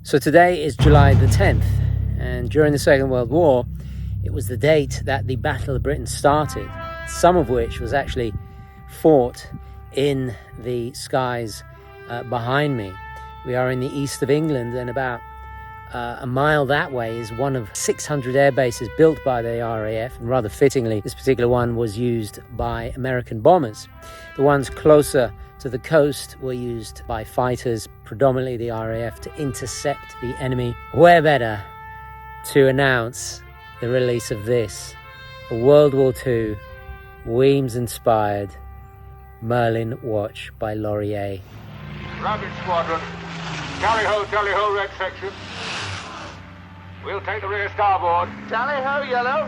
So today is July the 10th, and during the Second World War, it was the date that the Battle of Britain started, some of which was actually fought in the skies behind me. We are in the east of England, and about a mile that way is one of 600 air bases built by the RAF, and rather fittingly, this particular one was used by American bombers. The ones closer to the coast were used by fighters, predominantly the RAF, to intercept the enemy. Where better to announce the release of this, a World War II Weems-inspired Merlin watch by Lorier. Rapid squadron, tally ho, red section. We'll take the rear starboard. Tally ho, yellow.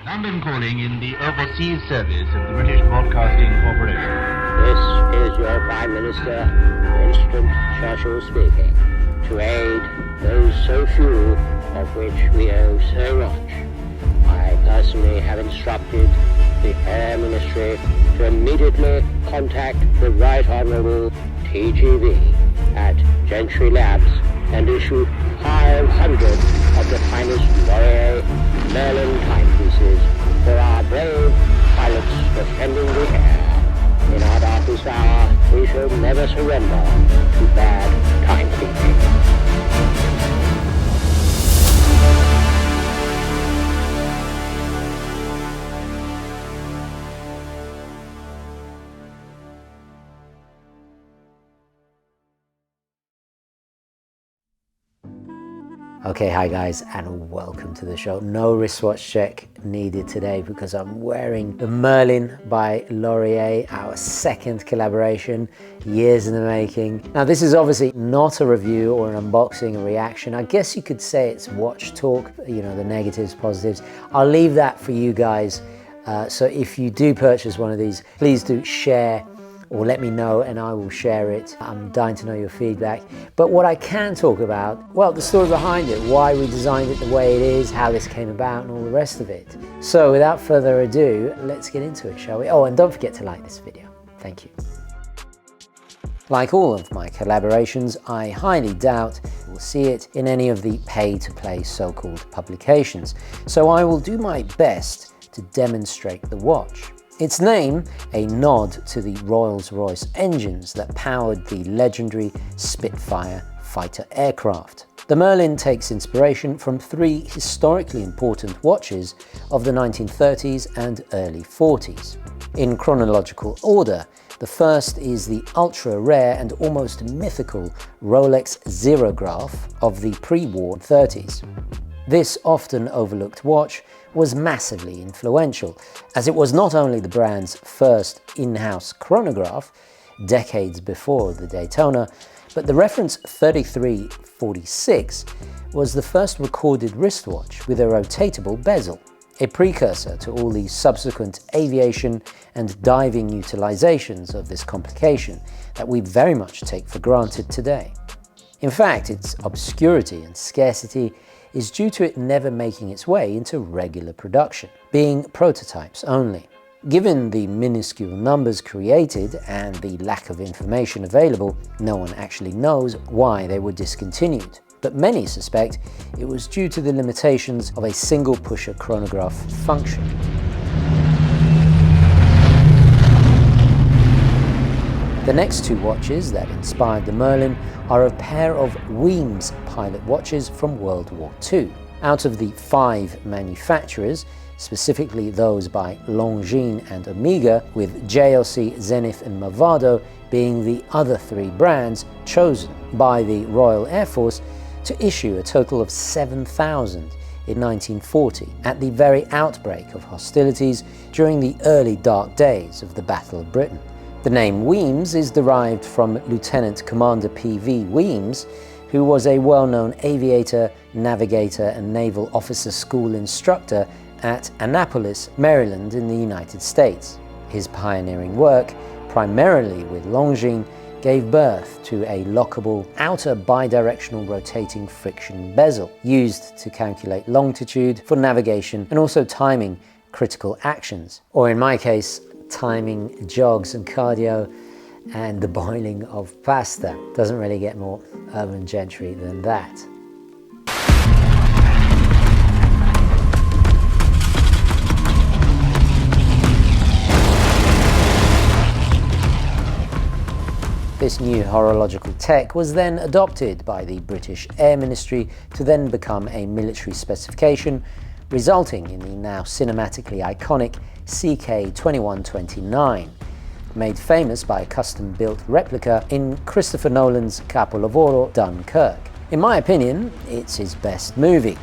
London calling in the overseas service of the British Broadcasting Corporation. This is your Prime Minister, Winston Churchill speaking, to aid those so few of which we owe so much. I personally have instructed the Air Ministry to immediately contact the Right Honourable TGV at Gentry Labs and issue 500 of the finest Lorier Merlin timepieces for our brave pilots defending the air. In our darkest hour, we shall never surrender to bad timekeeping. Okay, hi guys, and welcome to the show. No wristwatch check needed today because I'm wearing the Merlin by Lorier, our second collaboration, years in the making. Now, this is obviously not a review or an unboxing, a reaction. I guess you could say it's watch talk, you know, the negatives, positives. I'll leave that for you guys. So if you do purchase one of these, please do share or let me know and I will share it. I'm dying to know your feedback. But what I can talk about, well, the story behind it, why we designed it the way it is, how this came about and all the rest of it. So without further ado, let's get into it, shall we? Oh, and don't forget to like this video. Thank you. Like all of my collaborations, I highly doubt we'll see it in any of the pay-to-play so-called publications. So I will do my best to demonstrate the watch. Its name, a nod to the Rolls-Royce engines that powered the legendary Spitfire fighter aircraft. The Merlin takes inspiration from three historically important watches of the 1930s and early 40s. In chronological order, the first is the ultra-rare and almost mythical Rolex Zerographe of the pre-war 30s. This often overlooked watch was massively influential, as it was not only the brand's first in-house chronograph, decades before the Daytona, but the reference 3346 was the first recorded wristwatch with a rotatable bezel, a precursor to all the subsequent aviation and diving utilizations of this complication that we very much take for granted today. In fact, its obscurity and scarcity is due to it never making its way into regular production, being prototypes only. Given the minuscule numbers created and the lack of information available, no one actually knows why they were discontinued. But many suspect it was due to the limitations of a single pusher chronograph function. The next two watches that inspired the Merlin are a pair of Weems pilot watches from World War II. Out of the 5 manufacturers, specifically those by Longines and Omega, with JLC, Zenith and Movado being the other 3 brands chosen by the Royal Air Force to issue a total of 7,000 in 1940, at the very outbreak of hostilities during the early dark days of the Battle of Britain. The name Weems is derived from Lieutenant Commander P.V. Weems, who was a well-known aviator, navigator and naval officer school instructor at Annapolis, Maryland in the United States. His pioneering work, primarily with Longines, gave birth to a lockable outer bidirectional rotating friction bezel used to calculate longitude for navigation and also timing critical actions, or in my case, timing jogs and cardio. and the boiling of pasta. Doesn't really get more urban gentry than that. This new horological tech was then adopted by the British Air Ministry to then become a military specification, resulting in the now cinematically iconic CK2129, made famous by a custom-built replica in Christopher Nolan's capolavoro Dunkirk. In my opinion, it's his best movie.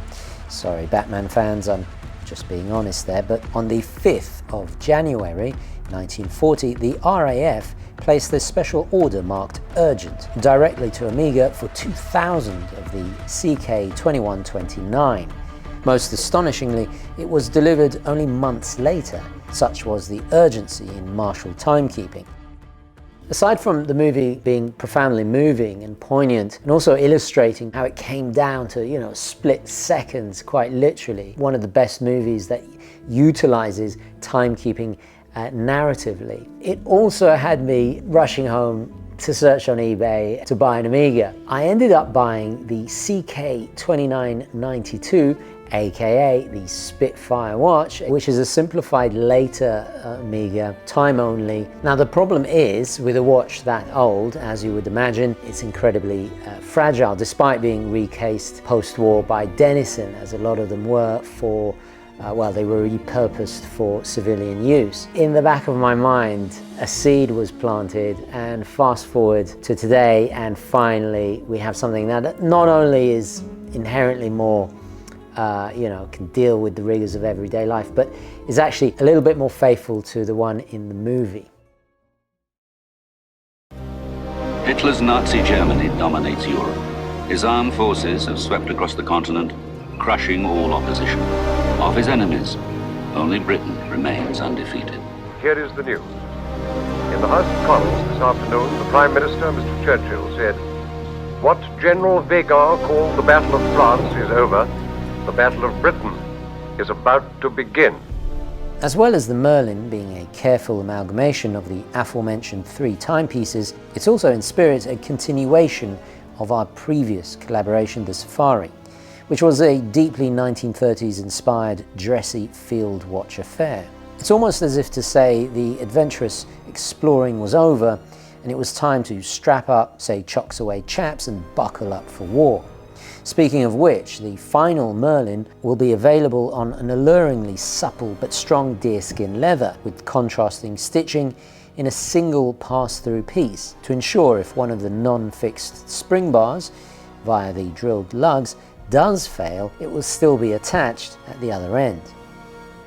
Sorry, Batman fans, I'm just being honest there, but on the 5th of January 1940, the RAF placed a special order marked urgent directly to Omega for 2,000 of the CK2129. Most astonishingly, it was delivered only months later. Such was the urgency in martial timekeeping. Aside from the movie being profoundly moving and poignant, and also illustrating how it came down to, split seconds, quite literally, one of the best movies that utilizes timekeeping narratively, it also had me rushing home to search on eBay to buy an Omega. I ended up buying the CK2992, aka the Spitfire watch, which is a simplified later Omega, time only. Now the problem is, with a watch that old, as you would imagine, it's incredibly fragile, despite being recased post-war by Denison, as a lot of them were, for they were repurposed for civilian use. In the back of my mind, a seed was planted, and fast forward to today, and finally we have something that not only is inherently more can deal with the rigors of everyday life, but is actually a little bit more faithful to the one in the movie. Hitler's Nazi Germany dominates Europe. His armed forces have swept across the continent, crushing all opposition. Of his enemies, only Britain remains undefeated. Here is the news. In the House of Commons this afternoon, the Prime Minister, Mr. Churchill, said, "What General Weygand called the Battle of France is over. The Battle of Britain is about to begin." As well as the Merlin being a careful amalgamation of the aforementioned 3 timepieces, it's also in spirit a continuation of our previous collaboration, the Safari, which was a deeply 1930s inspired dressy field watch affair. It's almost as if to say the adventurous exploring was over and it was time to strap up, say chocks away chaps, and buckle up for war. Speaking of which, the final Merlin will be available on an alluringly supple but strong deerskin leather with contrasting stitching in a single pass-through piece to ensure if one of the non-fixed spring bars via the drilled lugs does fail, it will still be attached at the other end.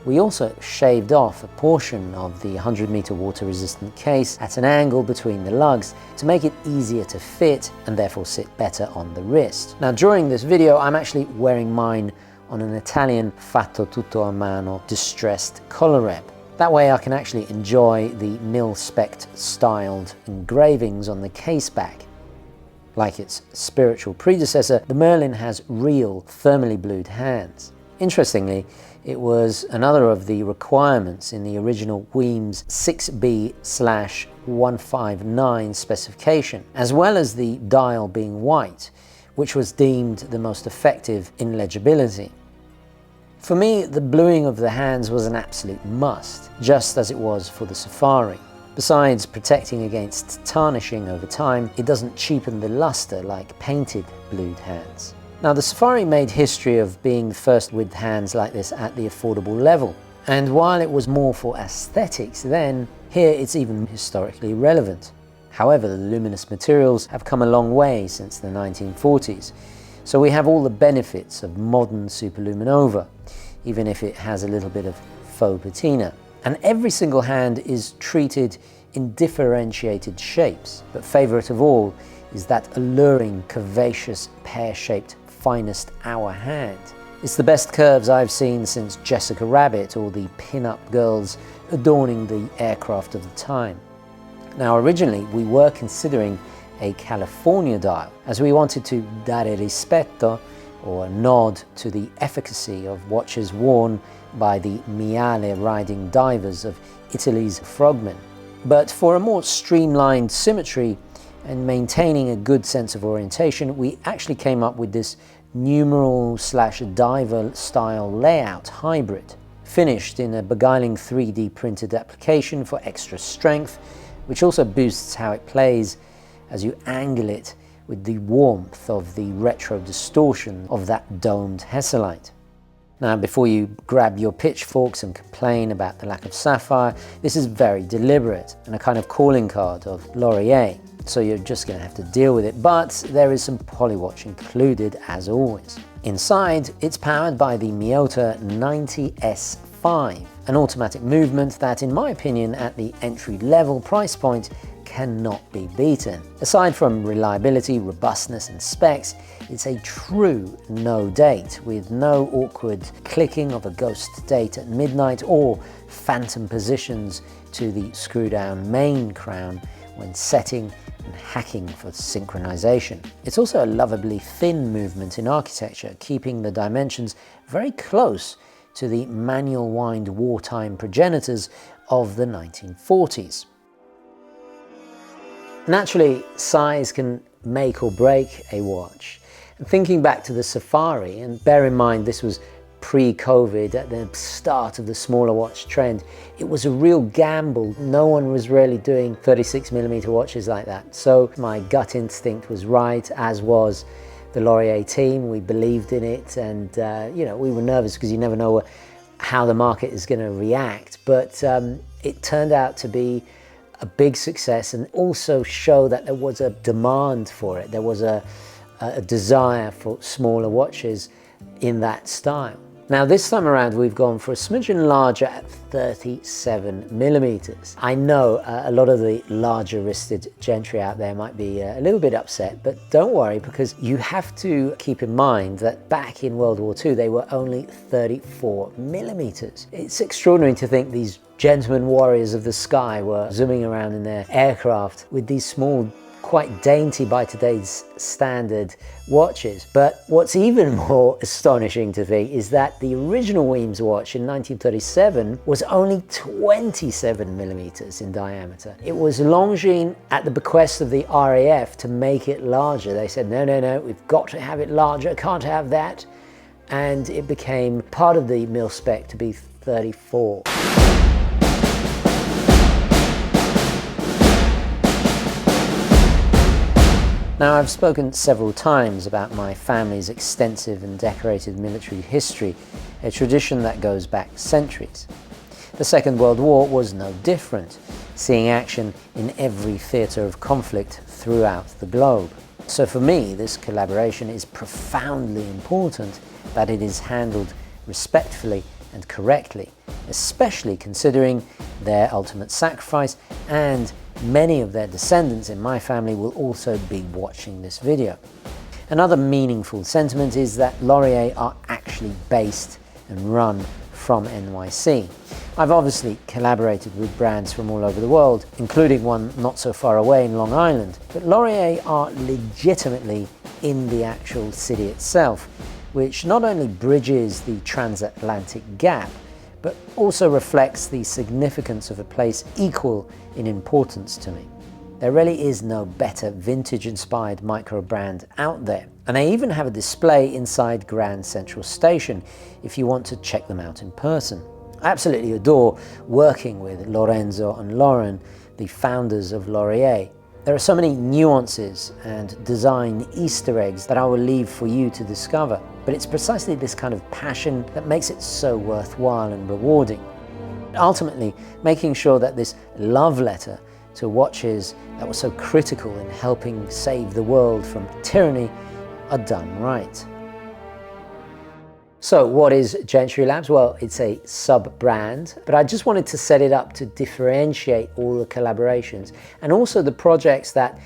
We also shaved off a portion of the 100-meter water-resistant case at an angle between the lugs to make it easier to fit and therefore sit better on the wrist. Now during this video, I'm actually wearing mine on an Italian fatto tutto a mano distressed collar rep. That way I can actually enjoy the mil-spec styled engravings on the case back. Like its spiritual predecessor, the Merlin has real thermally blued hands. Interestingly, it was another of the requirements in the original Weems 6B/159 specification, as well as the dial being white, which was deemed the most effective in legibility. For me, the bluing of the hands was an absolute must, just as it was for the Safari. Besides protecting against tarnishing over time, it doesn't cheapen the luster like painted blued hands. Now the Safari made history of being the first with hands like this at the affordable level. And while it was more for aesthetics then, here it's even historically relevant. However, the luminous materials have come a long way since the 1940s. So we have all the benefits of modern superluminova, even if it has a little bit of faux patina. And every single hand is treated in differentiated shapes, but favourite of all is that alluring, curvaceous, pear-shaped finest hour hand. It's the best curves I've seen since Jessica Rabbit or the pin-up girls adorning the aircraft of the time. Now originally we were considering a California dial, as we wanted to dare rispetto, or a nod to the efficacy of watches worn by the Miale riding divers of Italy's frogmen. But for a more streamlined symmetry and maintaining a good sense of orientation, we actually came up with this numeral / diver style layout hybrid, finished in a beguiling 3D printed application for extra strength, which also boosts how it plays as you angle it with the warmth of the retro distortion of that domed Hesalite. Now, before you grab your pitchforks and complain about the lack of sapphire, this is very deliberate and a kind of calling card of Lorier, so you're just going to have to deal with it, but there is some polywatch included as always. Inside, it's powered by the Miyota 90S5, an automatic movement that, in my opinion, at the entry-level price point, cannot be beaten. Aside from reliability, robustness and specs, it's a true no date with no awkward clicking of a ghost date at midnight or phantom positions to the screw down main crown when setting and hacking for synchronization. It's also a lovably thin movement in architecture, keeping the dimensions very close to the manual wind wartime progenitors of the 1940s. Naturally, size can make or break a watch. And thinking back to the Safari, and bear in mind this was pre-COVID, at the start of the smaller watch trend, it was a real gamble. No one was really doing 36mm watches like that. So my gut instinct was right, as was the Laurier team. We believed in it, and you know, we were nervous because you never know how the market is going to react. But it turned out to be a big success, and also show that there was a demand for it. There was a desire for smaller watches in that style. Now this time around we've gone for a smidgen larger at 37mm. I know a lot of the larger wristed Gentry out there might be a little bit upset, but don't worry, because you have to keep in mind that back in World War II they were only 34mm. It's extraordinary to think these gentlemen warriors of the sky were zooming around in their aircraft with these small, quite dainty by today's standard watches. But what's even more astonishing to think is that the original Weems watch in 1937 was only 27mm in diameter. It was Longines, at the bequest of the RAF, to make it larger. They said, no, we've got to have it larger, can't have that. And it became part of the mil spec to be 34. Now, I've spoken several times about my family's extensive and decorated military history, a tradition that goes back centuries. The Second World War was no different, seeing action in every theatre of conflict throughout the globe. So for me, this collaboration is profoundly important, that it is handled respectfully and correctly, especially considering their ultimate sacrifice, and many of their descendants in my family will also be watching this video. Another meaningful sentiment is that Laurier are actually based and run from NYC. I've obviously collaborated with brands from all over the world, including one not so far away in Long Island, but Laurier are legitimately in the actual city itself, which not only bridges the transatlantic gap, but also reflects the significance of a place equal in importance to me. There really is no better vintage-inspired micro-brand out there. And they even have a display inside Grand Central Station if you want to check them out in person. I absolutely adore working with Lorenzo and Lauren, the founders of Laurier. There are so many nuances and design Easter eggs that I will leave for you to discover. But it's precisely this kind of passion that makes it so worthwhile and rewarding. Ultimately, making sure that this love letter to watches that were so critical in helping save the world from tyranny are done right. So what is Gentry Labs? Well, it's a sub-brand, but I just wanted to set it up to differentiate all the collaborations and also the projects that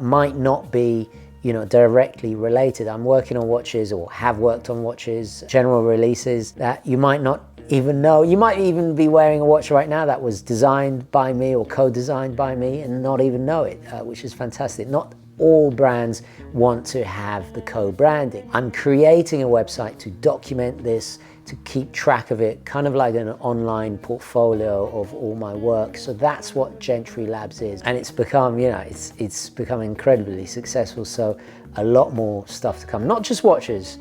might not be, you know, directly related. I'm working on watches, or have worked on watches, general releases that you might not even know. You might even be wearing a watch right now that was designed by me or co-designed by me and not even know it, which is fantastic. Not all brands want to have the co-branding. I'm creating a website to document this, to keep track of it, kind of like an online portfolio of all my work. So that's what Gentry Labs is. And it's become, you know, it's become incredibly successful. So a lot more stuff to come, not just watches,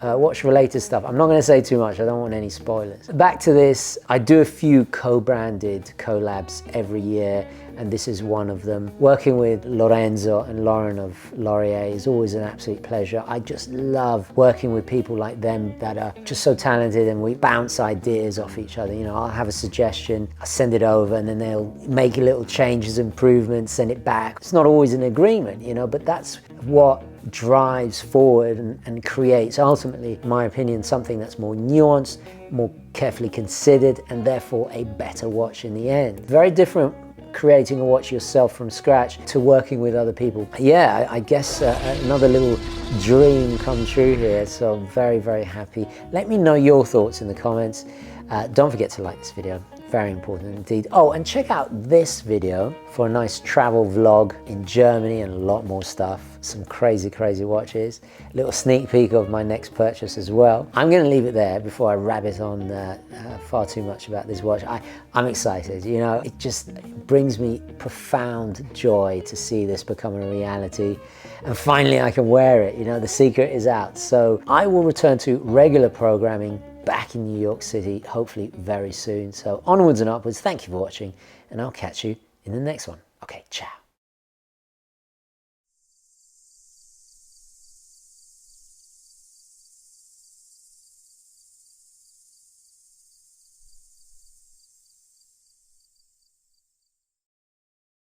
watch related stuff. I'm not going to say too much, I don't want any spoilers. Back to this, I do a few co-branded collabs every year, and this is one of them. Working with Lorenzo and Lauren of Laurier is always an absolute pleasure. I just love working with people like them that are just so talented, and we bounce ideas off each other. You know, I'll have a suggestion, I send it over, and then they'll make little changes, improvements, send it back. It's not always an agreement, you know, but that's what drives forward and creates, ultimately, in my opinion, something that's more nuanced, more carefully considered, and therefore a better watch in the end. Very different creating a watch yourself from scratch to working with other people. Yeah, I guess another little dream come true here, so I'm very, very happy. Let me know your thoughts in the comments. Don't forget to like this video, very important indeed. Oh, and check out this video for a nice travel vlog in Germany and a lot more stuff. Some crazy, crazy watches. A little sneak peek of my next purchase as well. I'm going to leave it there before I rabbit on far too much about this watch. I'm excited, you know, it just brings me profound joy to see this become a reality. And finally I can wear it, you know, the secret is out. So I will return to regular programming back in New York City, hopefully very soon. So onwards and upwards, thank you for watching, and I'll catch you in the next one. Okay, ciao.